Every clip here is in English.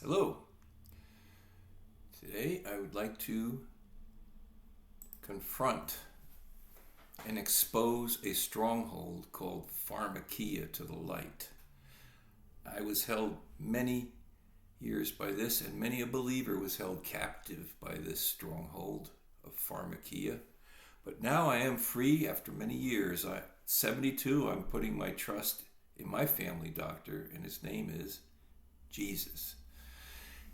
Hello. Today I would like to confront and expose a stronghold called Pharmakiea to the light. I was held many years by this, and many a believer was held captive by this stronghold of Pharmakiea. But now I am free after many years. At 72, I'm putting my trust in my family doctor, and his name is Jesus.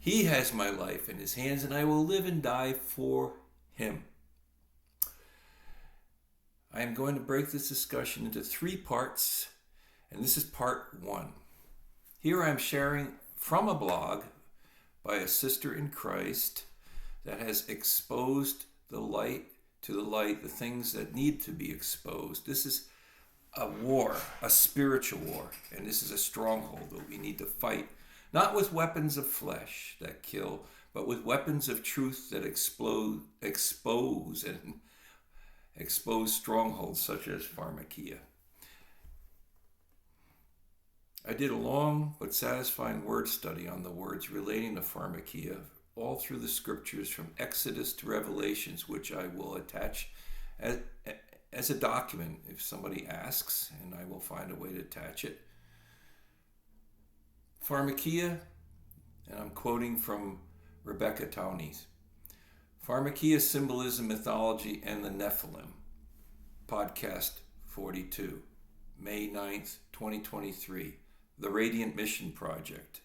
He has my life in his hands, and I will live and die for him. I am going to break this discussion into 3 parts, and this is part 1. Here I am sharing from a blog by a sister in Christ that has exposed the light, the things that need to be exposed. This is a war, a spiritual war, and this is a stronghold that we need to fight. Not with weapons of flesh that kill, but with weapons of truth that expose strongholds such as Pharmakiea. I did a long but satisfying word study on the words relating to Pharmakiea all through the scriptures from Exodus to Revelations, which I will attach as a document if somebody asks, and I will find a way to attach it. Pharmakiea, and I'm quoting from Rebecca Twomey. Pharmakiea, Symbolism, Mythology, and the Nephilim. Podcast 42, May 9th, 2023. The Radiant Mission Project.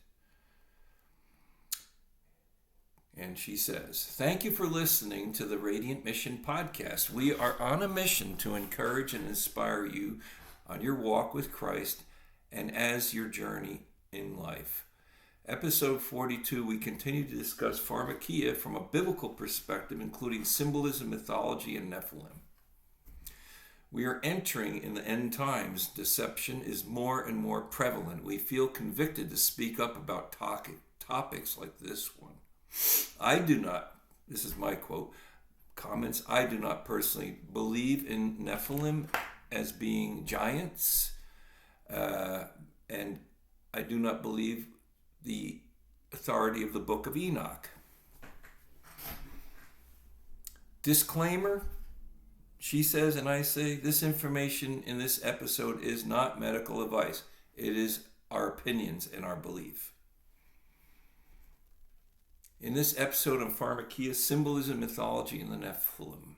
And she says, thank you for listening to the Radiant Mission Podcast. We are on a mission to encourage and inspire you on your walk with Christ and as your journey in life. Episode 42, we continue to discuss Pharmakiea from a biblical perspective, including symbolism, mythology, and Nephilim. We are entering in the end times. Deception is more and more prevalent. We feel convicted to speak up about topics like this one. I do not, this is my quote, comments, I do not personally believe in Nephilim as being giants, and I do not believe the authority of the Book of Enoch. Disclaimer, she says, and I say, this information in this episode is not medical advice. It is our opinions and our belief. In this episode on Pharmakiea, Symbolism, Mythology, and the Nephilim.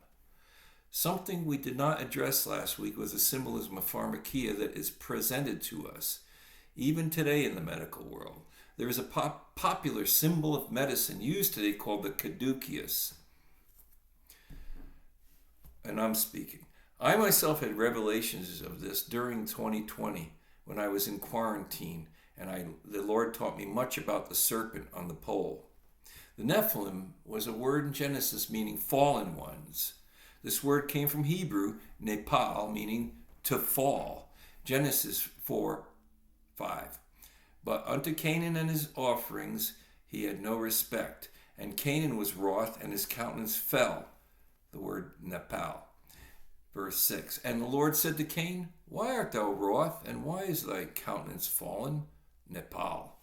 Something we did not address last week was the symbolism of Pharmakiea that is presented to us, even today in the medical world. There is a popular symbol of medicine used today called the caduceus. And I'm speaking. I myself had revelations of this during 2020 when I was in quarantine, and the Lord taught me much about the serpent on the pole. The Nephilim was a word in Genesis meaning fallen ones. This word came from Hebrew, nepal, meaning to fall. Genesis 4:5. But unto Canaan and his offerings he had no respect, and Canaan was wroth, and his countenance fell. The word nepal. Verse 6. And the Lord said to Cain, why art thou wroth, and why is thy countenance fallen? Nepal.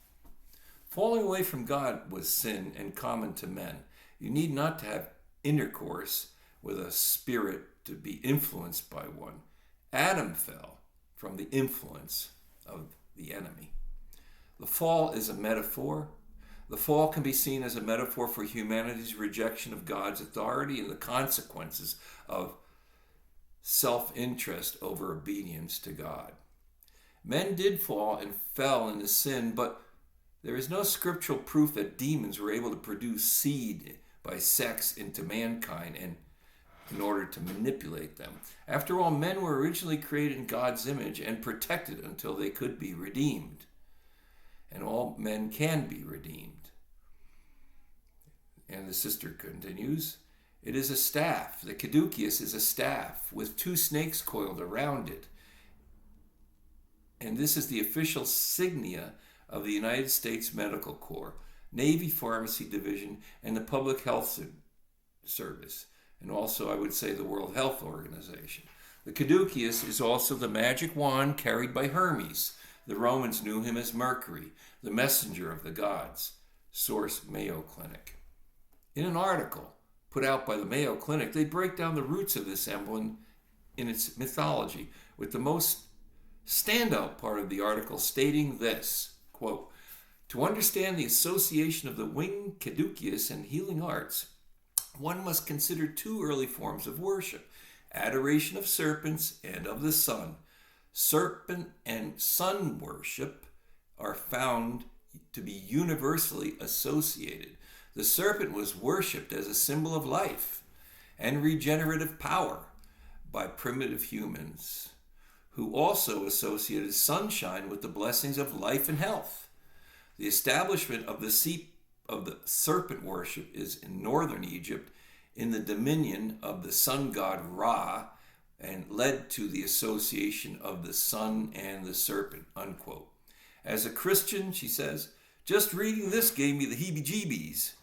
Falling away from God was sin and common to men. You need not to have intercourse with a spirit to be influenced by one. Adam fell from the influence of the enemy. The fall is a metaphor. The fall can be seen as a metaphor for humanity's rejection of God's authority and the consequences of self-interest over obedience to God. Men did fall and fell into sin, but there is no scriptural proof that demons were able to produce seed by sex into mankind and in order to manipulate them. After all, men were originally created in God's image and protected until they could be redeemed. And all men can be redeemed. And the sister continues, it is a staff. The caduceus is a staff with 2 snakes coiled around it. And this is the official signia of the United States Medical Corps, Navy Pharmacy Division, and the Public Health Service, and also I would say the World Health Organization. The caduceus is also the magic wand carried by Hermes. The Romans knew him as Mercury, the messenger of the gods. Source, Mayo Clinic. In an article put out by the Mayo Clinic, they break down the roots of this emblem in its mythology, with the most standout part of the article stating this, quote, "To understand the association of the winged caduceus and healing arts, one must consider two early forms of worship, adoration of serpents and of the sun. Serpent and sun worship are found to be universally associated. The serpent was worshipped as a symbol of life and regenerative power by primitive humans, who also associated sunshine with the blessings of life and health. The establishment of the serpent worship is in northern Egypt in the dominion of the sun god Ra, and led to the association of the sun and the serpent," unquote. "As a Christian," she says, "just reading this gave me the heebie-jeebies.